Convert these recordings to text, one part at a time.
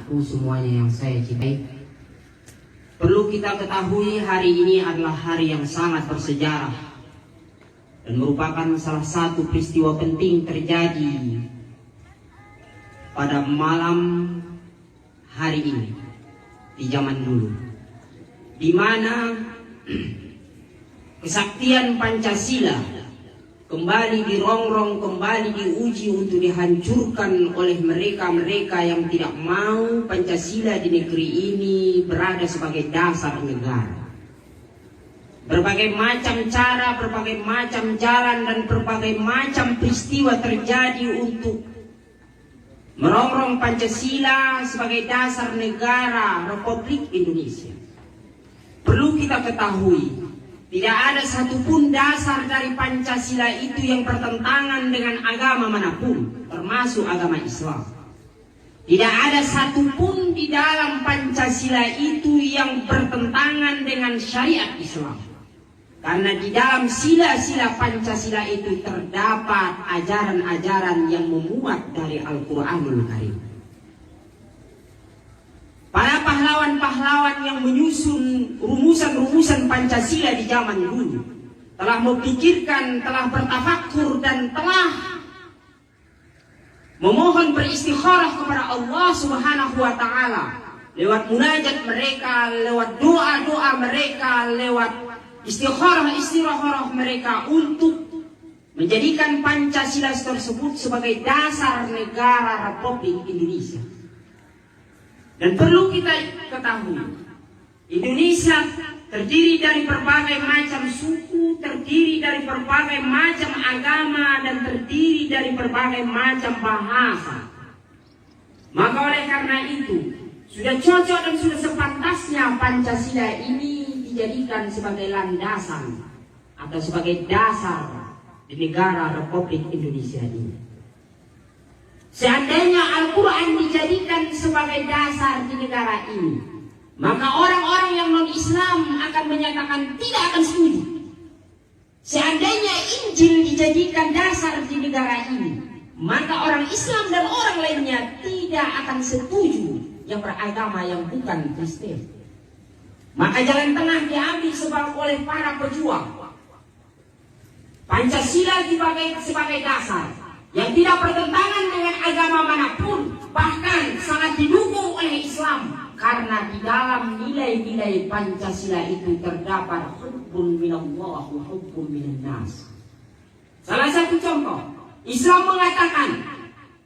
anak-anakku semuanya yang saya cintai. Perlu kita ketahui hari ini adalah hari yang sangat bersejarah dan merupakan salah satu peristiwa penting terjadi pada malam hari ini di zaman dulu, di mana kesaktian Pancasila kembali dirongrong, kembali diuji untuk dihancurkan oleh mereka-mereka yang tidak mau Pancasila di negeri ini berada sebagai dasar negara. Berbagai macam cara, berbagai macam jalan, dan berbagai macam peristiwa terjadi untuk merongrong Pancasila sebagai dasar negara Republik Indonesia. Perlu kita ketahui, tidak ada satupun dasar dari Pancasila itu yang bertentangan dengan agama manapun, termasuk agama Islam. Tidak ada satupun di dalam Pancasila itu yang bertentangan dengan syariat Islam. Karena di dalam sila-sila Pancasila itu terdapat ajaran-ajaran yang memuat dari Al-Quranul Karim. Para pahlawan-pahlawan yang menyusun rumusan-rumusan Pancasila di zaman dulu telah memikirkan, telah bertafakur, dan telah memohon beristikharah kepada Allah Subhanahu wa Ta'ala lewat munajat mereka, lewat doa-doa mereka, lewat istikharah mereka untuk menjadikan Pancasila tersebut sebagai dasar negara Republik Indonesia. Dan perlu kita ketahui, Indonesia terdiri dari berbagai macam suku, terdiri dari berbagai macam agama, dan terdiri dari berbagai macam bahasa. Maka oleh karena itu, sudah cocok dan sudah sepantasnya Pancasila ini dijadikan sebagai landasan atau sebagai dasar di negara Republik Indonesia ini. Seandainya Al-Quran dijadikan sebagai dasar di negara ini, maka orang-orang yang non-Islam akan menyatakan tidak akan setuju. Seandainya Injil dijadikan dasar di negara ini, maka orang Islam dan orang lainnya tidak akan setuju yang beragama yang bukan Kristen. Maka jalan tengah diambil oleh para pejuang. Pancasila sebagai dasar yang tidak bertentangan dengan agama manapun, bahkan sangat didukung oleh Islam, karena di dalam nilai-nilai Pancasila itu terdapat hubbun minallah wa hubbun minannas. Salah satu contoh, Islam mengatakan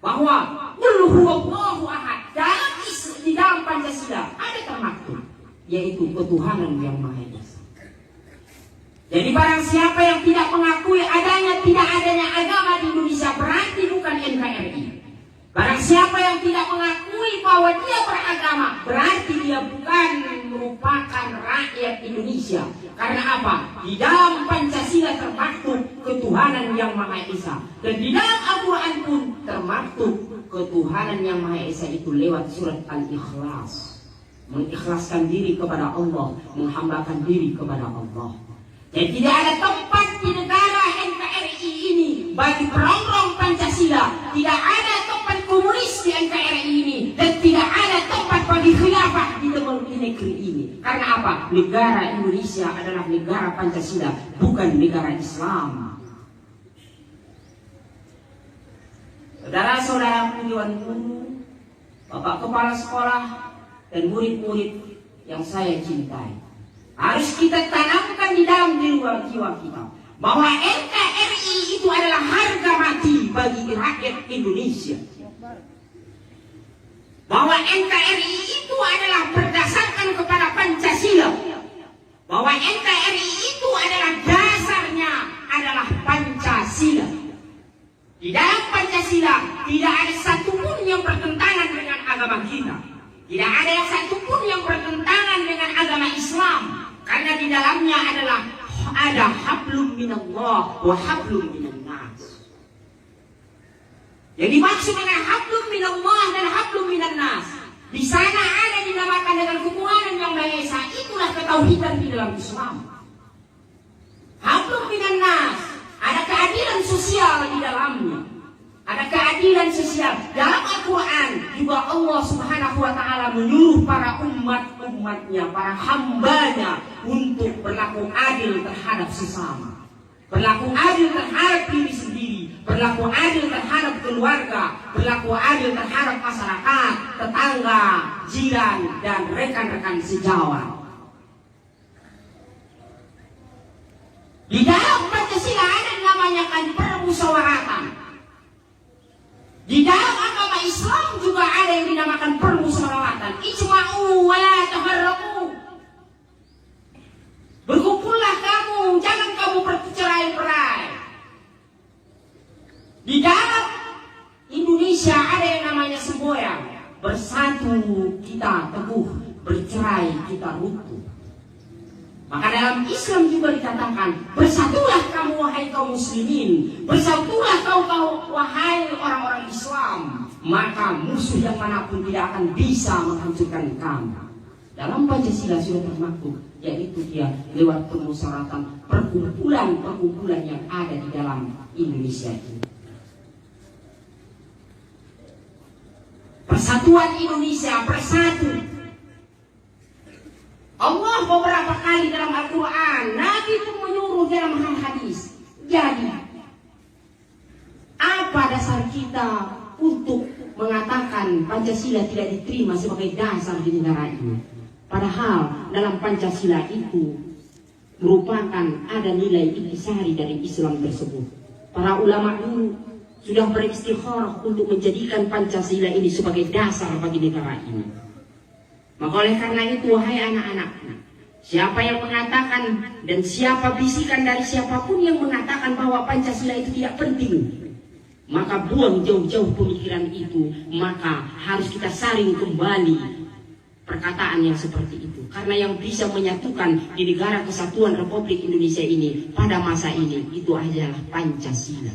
bahwa qul huwallahu ahad. Di dalam Pancasila ada termaktub, yaitu ketuhanan yang Maha Esa. Jadi barang siapa yang tidak mengakui tidak adanya agama di Indonesia, berarti bukan NKRI. Barang siapa yang tidak mengakui bahwa dia beragama, berarti dia bukan merupakan rakyat Indonesia. Karena apa? Di dalam Pancasila termaktub ketuhanan yang Maha Esa, dan di dalam Al-Quran pun termaktub ketuhanan yang Maha Esa itu lewat surat Al-Ikhlas. Mengikhlaskan diri kepada Allah, menghambakan diri kepada Allah. Dan tidak ada tempat di negara NKRI ini bagi perongrong Pancasila. Tidak ada tempat komunis di NKRI ini, dan tidak ada tempat bagi khilafah di negeri ini. Karena apa? Negara Indonesia adalah negara Pancasila, bukan negara Islam. Saudara-saudara Dewan Guru, Bapak Kepala Sekolah, dan murid-murid yang saya cintai, harus kita tanamkan di dalam jiwa kita bahwa NKRI itu adalah harga mati bagi rakyat Indonesia. Bahwa NKRI itu adalah berdasarkan kepada Pancasila. Bahwa NKRI itu adalah dasarnya adalah Pancasila. Di dalam Pancasila tidak ada satupun yang bertentangan dengan agama kita. Tidak ada satupun yang bertentangan dengan agama Islam. Karena di dalamnya ada hablum minallah wa hablum minannas. Yang dimaksud dengan hablum minallah dan hablum minannas, di sana ada dinamakan dengan ketuhanan yang Maha Esa. Itulah ketauhidan di dalam Islam. Hablum minannas, ada keadilan sosial di dalamnya. Ada keadilan sosial. Dalam Al-Quran juga Allah Subhanahu wa Ta'ala menyuruh para umatnya, para hambanya untuk berlaku adil terhadap sesama, berlaku adil terhadap diri sendiri, berlaku adil terhadap keluarga, berlaku adil terhadap masyarakat, tetangga, jiran, dan rekan-rekan sejawat. Di dalam Pancasila ada namanya kan permusyawaratan. Di dalam agama Islam juga ada yang dinamakan permusyawaratan. Ijma'u wa la tafarraqu. Berkumpullah kamu, jangan kamu bercerai-berai. Di dalam Indonesia ada yang namanya semboyan. Bersatu kita teguh, bercerai kita runtuh. Maka dalam Islam juga dikatakan, bersatulah kamu wahai kaum muslimin, bersatulah kau wahai orang-orang Islam, maka musuh yang manapun tidak akan bisa menghancurkan kamu. Dalam Pancasila sudah termaktub, yaitu dia lewat permusyawaratan perkumpulan yang ada di dalam Indonesia ini. Persatuan Indonesia bersatu. Allah beberapa kali dalam Al-Quran, Nabi pun menyuruh dalam hadis. Jadi, apa dasar kita untuk mengatakan Pancasila tidak diterima sebagai dasar di negara ini? Padahal dalam Pancasila itu merupakan ada nilai intisari dari Islam tersebut. Para ulama dulu sudah beristikharah untuk menjadikan Pancasila ini sebagai dasar bagi negara ini. Maka oleh karena itu, wahai anak-anak, siapa yang mengatakan dan siapa bisikan dari siapapun yang mengatakan bahwa Pancasila itu tidak penting, maka buang jauh-jauh pemikiran itu. Maka harus kita saring kembali perkataan yang seperti itu. Karena yang bisa menyatukan di negara kesatuan Republik Indonesia ini pada masa ini, itu adalah Pancasila.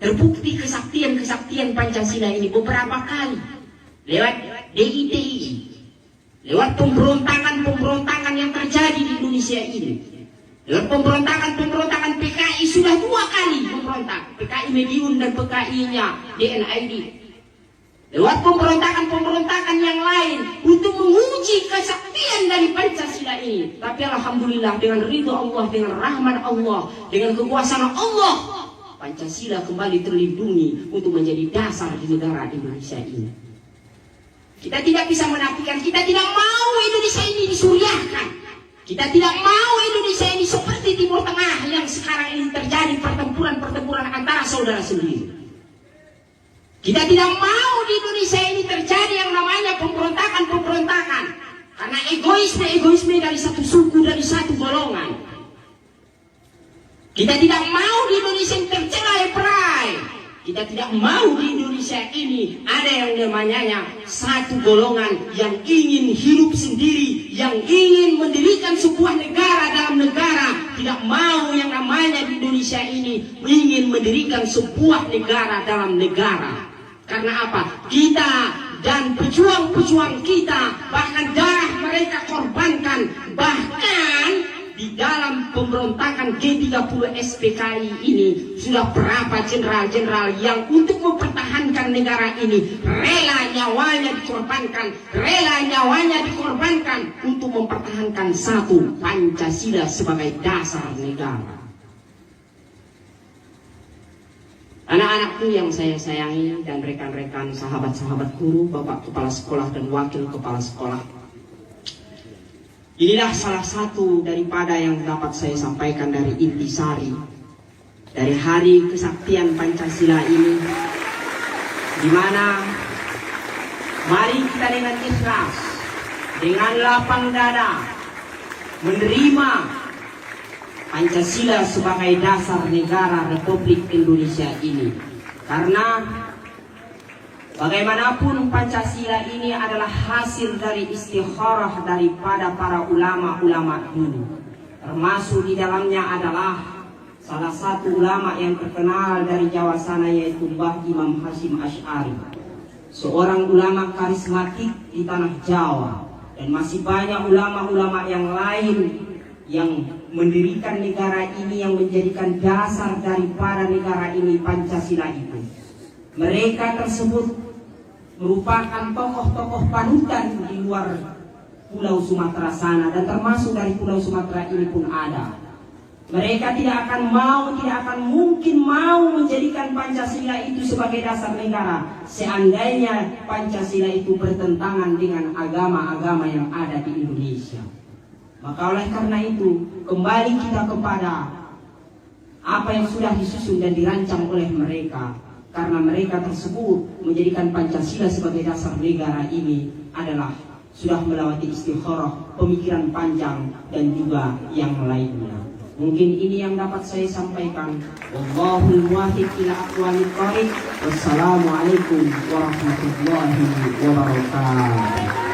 Terbukti kesaktian Pancasila ini beberapa kali lewat DITI, lewat pemberontakan yang terjadi di Indonesia ini, lewat pemberontakan PKI sudah 2 kali memberontak, PKI Mediun dan PKI-nya DNID, lewat pemberontakan yang lain untuk menguji kesaktian dari Pancasila ini. Tapi alhamdulillah dengan ridho Allah, dengan rahmat Allah, dengan kekuasaan Allah, Pancasila kembali terlindungi untuk menjadi dasar di negara Indonesia ini. Kita tidak bisa menafikan, kita tidak mau Indonesia ini disuriahkan. Kita tidak mau Indonesia ini seperti Timur Tengah yang sekarang ini terjadi pertempuran antara saudara sendiri. Kita tidak mau di Indonesia ini terjadi yang namanya pemberontakan. Karena egoisme dari satu suku, dari satu golongan. Kita tidak mau di Indonesia ini tercerai-berai. Kita tidak mau di Indonesia ini ada yang namanya satu golongan yang ingin hidup sendiri, yang ingin mendirikan sebuah negara dalam negara. Tidak mau yang namanya di Indonesia ini ingin mendirikan sebuah negara dalam negara. Karena apa? Kita dan pejuang-pejuang kita, bahkan darah mereka korbankan, bahkan di dalam pemberontakan G30 SPKI ini sudah berapa jenderal-jenderal yang untuk mempertahankan negara ini rela nyawanya dikorbankan untuk mempertahankan satu Pancasila sebagai dasar negara. Anak-anakku yang saya sayangi dan rekan-rekan sahabat-sahabat guru, bapak kepala sekolah dan wakil kepala sekolah, inilah salah satu daripada yang dapat saya sampaikan dari intisari dari hari kesaktian Pancasila ini, di mana mari kita dengan ikhlas, dengan lapang dada menerima Pancasila sebagai dasar negara Republik Indonesia ini. Karena bagaimanapun Pancasila ini adalah hasil dari istikharah daripada para ulama-ulama dulu. Termasuk di dalamnya adalah salah satu ulama yang terkenal dari Jawa sana, yaitu Mbah Imam Hashim Asy'ari, seorang ulama karismatik di tanah Jawa. Dan masih banyak ulama-ulama yang lain yang mendirikan negara ini, yang menjadikan dasar daripada negara ini Pancasila itu. Mereka tersebut merupakan tokoh-tokoh panutan di luar Pulau Sumatera sana, dan termasuk dari Pulau Sumatera ini pun ada. Mereka tidak akan mungkin mau menjadikan Pancasila itu sebagai dasar negara seandainya Pancasila itu bertentangan dengan agama-agama yang ada di Indonesia. Maka oleh karena itu, kembali kita kepada apa yang sudah disusun dan dirancang oleh mereka. Karena mereka tersebut menjadikan Pancasila sebagai dasar negara ini adalah sudah melewati istikharah, pemikiran panjang, dan juga yang lainnya. Mungkin ini yang dapat saya sampaikan. Wallahul muwaffiq ila aqwamit thoriq. Wassalamualaikum warahmatullahi wabarakatuh.